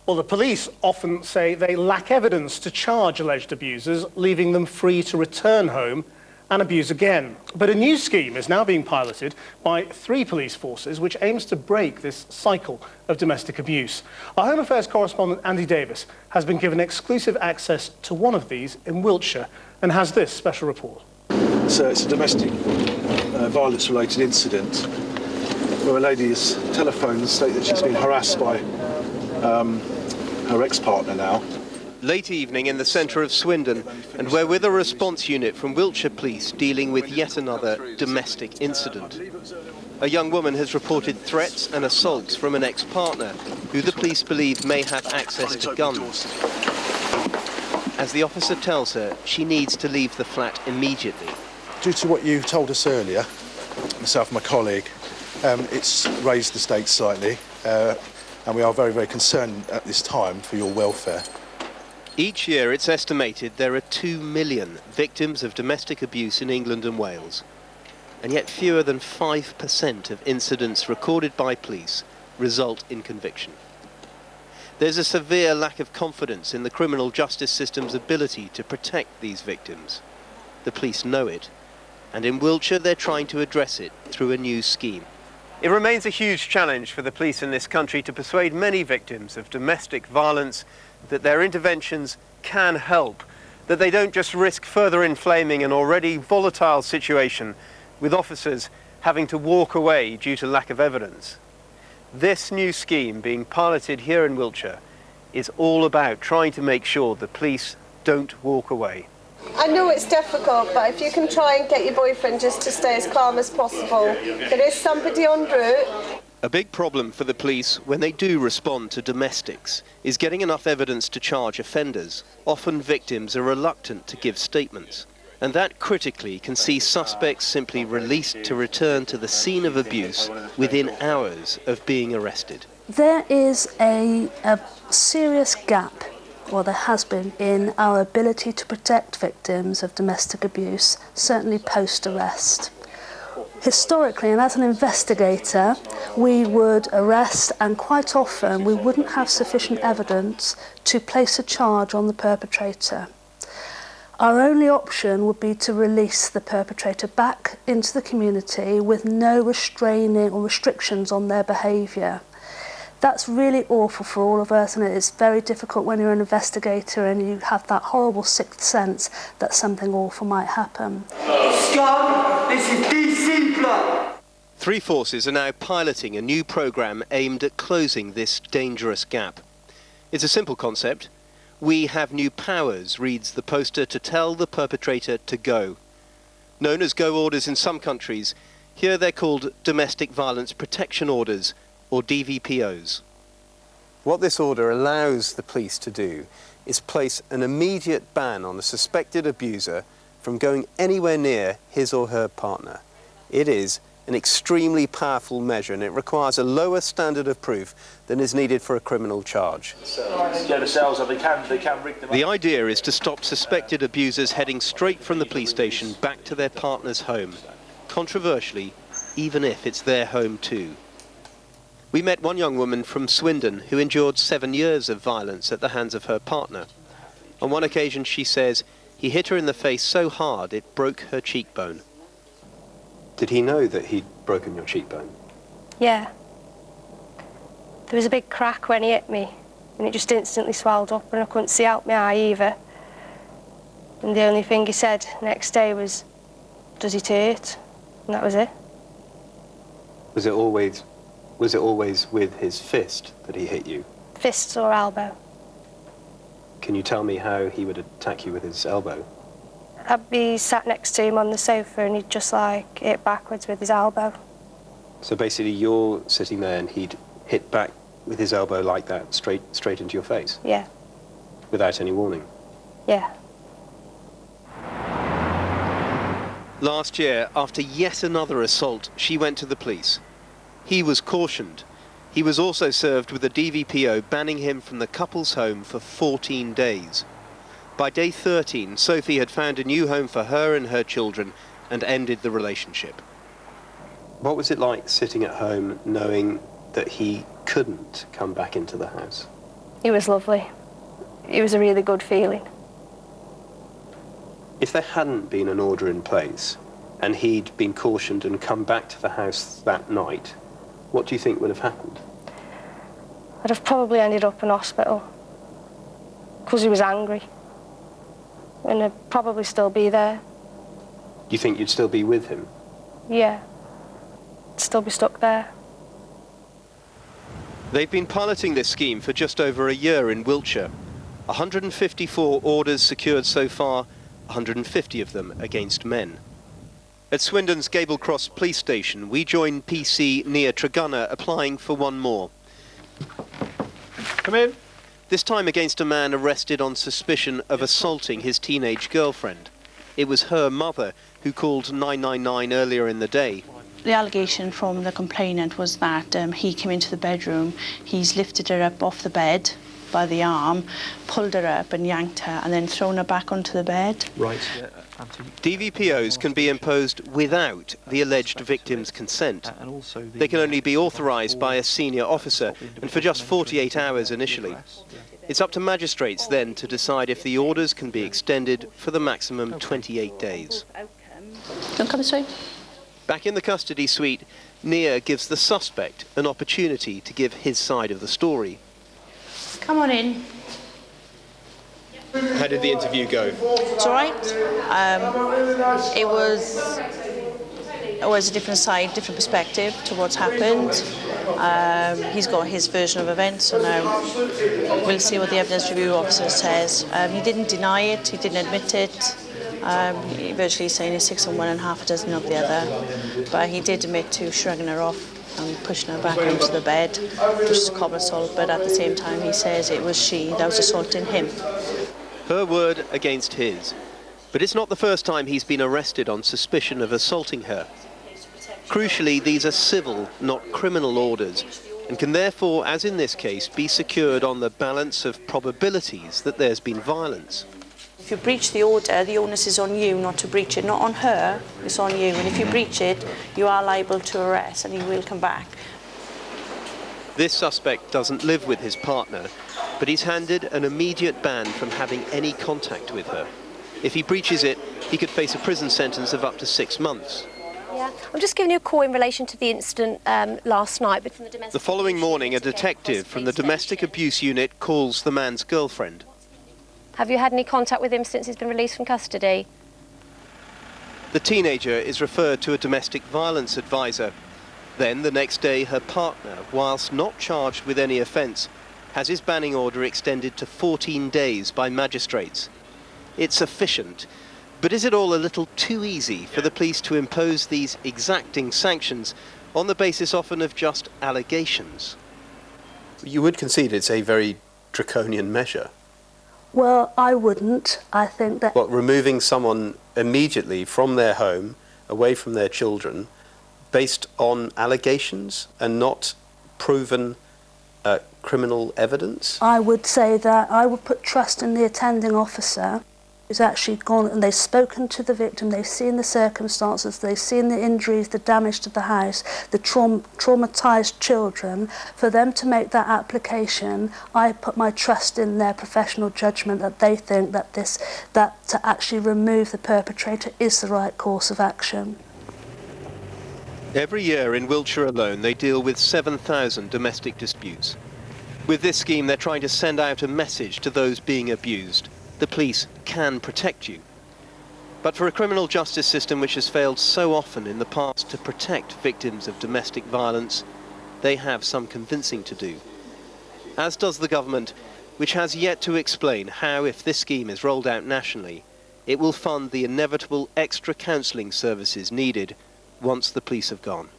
Well, the police often say they lack evidence to charge alleged abusers, leaving them free to return home and abuse again. But a new scheme is now being piloted by 3 police forces, which aims to break this cycle of domestic abuse. Our Home Affairs correspondent Andy Davis has been given exclusive access to one of these in Wiltshire and has this special report. So it's a domestic violence-related incident where a lady has telephoned and stated that she's been harassed by her ex-partner now. Late evening in the centre of Swindon, and we're with a response unit from Wiltshire Police dealing with yet another domestic incident. A young woman has reported threats and assaults from an ex-partner, who the police believe may have access to guns. As the officer tells her, she needs to leave the flat immediately. Due to what you told us earlier, myself and my colleague, it's raised the stakes slightly, and we are very, very concerned at this time for your welfare. Each year it's estimated there are 2 million victims of domestic abuse in England and Wales, and yet fewer than 5% of incidents recorded by police result in conviction. There's a severe lack of confidence in the criminal justice system's ability to protect these victims. The police know it, and in Wiltshire they're trying to address it through a new scheme. It remains a huge challenge for the police in this country to persuade many victims of domestic violence that their interventions can help, that they don't just risk further inflaming an already volatile situation with officers having to walk away due to lack of evidence. This new scheme being piloted here in Wiltshire is all about trying to make sure the police don't walk away. I know it's difficult, but if you can try and get your boyfriend just to stay as calm as possible. There is somebody en route. A big problem for the police when they do respond to domestics is getting enough evidence to charge offenders. Often victims are reluctant to give statements, and that critically can see suspects simply released to return to the scene of abuse within hours of being arrested. There is a serious gap, or there has been, in our ability to protect victims of domestic abuse, certainly post-arrest. Historically, and as an investigator, we would arrest, and quite often we wouldn't have sufficient evidence to place a charge on the perpetrator. Our only option would be to release the perpetrator back into the community with no restraining or restrictions on their behaviour. That's really awful for all of us, and it is very difficult when you're an investigator and you have that horrible sixth sense that something awful might happen. Scum, this is DC blood. 3 forces are now piloting a new programme aimed at closing this dangerous gap. It's a simple concept. We have new powers, reads the poster, to tell the perpetrator to go. Known as go orders in some countries, here they're called domestic violence protection orders, or DVPOs. What this order allows the police to do is place an immediate ban on a suspected abuser from going anywhere near his or her partner. It is an extremely powerful measure, and it requires a lower standard of proof than is needed for a criminal charge. The idea is to stop suspected abusers heading straight from the police station back to their partner's home, controversially, even if it's their home too. We met one young woman from Swindon who endured 7 years of violence at the hands of her partner. On one occasion, she says, he hit her in the face so hard it broke her cheekbone. Did he know that he'd broken your cheekbone? Yeah. There was a big crack when he hit me, and it just instantly swelled up, and I couldn't see out my eye either. And the only thing he said next day was, "Does it hurt?" And that was it. Was it always with his fist that he hit you? Fists or elbow. Can you tell me how he would attack you with his elbow? I'd be sat next to him on the sofa and he'd just like hit backwards with his elbow. So basically you're sitting there and he'd hit back with his elbow like that, straight into your face? Yeah. Without any warning? Yeah. Last year, after yet another assault, she went to the police. He was cautioned. He was also served with a DVPO banning him from the couple's home for 14 days. By day 13, Sophie had found a new home for her and her children and ended the relationship. What was it like sitting at home knowing that he couldn't come back into the house? It was lovely. It was a really good feeling. If there hadn't been an order in place and he'd been cautioned and come back to the house that night, what do you think would have happened? I'd have probably ended up in hospital because he was angry, and I'd probably still be there. Do you think you'd still be with him? Yeah, I'd still be stuck there. They've been piloting this scheme for just over a year in Wiltshire. 154 orders secured so far, 150 of them against men. At Swindon's Gable Cross police station, we join PC Nia Tregunna applying for one more. Come in. This time against a man arrested on suspicion of assaulting his teenage girlfriend. It was her mother who called 999 earlier in the day. The allegation from the complainant was that he came into the bedroom, he's lifted her up off the bed by the arm, pulled her up and yanked her and then thrown her back onto the bed. Right. DVPOs can be imposed without the alleged victim's consent. They can only be authorised by a senior officer and for just 48 hours initially. It's up to magistrates then to decide if the orders can be extended for the maximum 28 days. Don't come this way. Back in the custody suite, Nia gives the suspect an opportunity to give his side of the story. Come on in. How did the interview go? It's all right. It was a different side, different perspective to what's happened. He's got his version of events, so now we'll see what the evidence review officer says. He didn't deny it, he didn't admit it. He virtually saying he's 6 on one and half a dozen of the other, but he did admit to shrugging her off and pushing her back onto the bed, which is common assault, but at the same time he says it was she that was assaulting him. Her word against his. But it's not the first time he's been arrested on suspicion of assaulting her. Crucially, these are civil, not criminal orders, and can therefore, as in this case, be secured on the balance of probabilities that there's been violence. If you breach the order, the onus is on you not to breach it, not on her, it's on you. And if you breach it, you are liable to arrest and he will come back. This suspect doesn't live with his partner, but he's handed an immediate ban from having any contact with her. If he breaches it, he could face a prison sentence of up to 6 months. Yeah, I'm just giving you a call in relation to the incident last night. But the following morning, a detective from the domestic abuse unit calls the man's girlfriend. Have you had any contact with him since he's been released from custody? The teenager is referred to a domestic violence advisor. Then, the next day, her partner, whilst not charged with any offence, has his banning order extended to 14 days by magistrates. It's sufficient, but is it all a little too easy for the police to impose these exacting sanctions on the basis often of just allegations? You would concede it's a very draconian measure. Well, I wouldn't. I think that... What, removing someone immediately from their home, away from their children, based on allegations and not proven criminal evidence? I would say that I would put trust in the attending officer who's actually gone and they've spoken to the victim, they've seen the circumstances, they've seen the injuries, the damage to the house, the traumatised children. For them to make that application, I put my trust in their professional judgment that they think that to actually remove the perpetrator is the right course of action. Every year in Wiltshire alone, they deal with 7,000 domestic disputes. With this scheme, they're trying to send out a message to those being abused. The police can protect you. But for a criminal justice system which has failed so often in the past to protect victims of domestic violence, they have some convincing to do. As does the government, which has yet to explain how, if this scheme is rolled out nationally, it will fund the inevitable extra counselling services needed once the police have gone.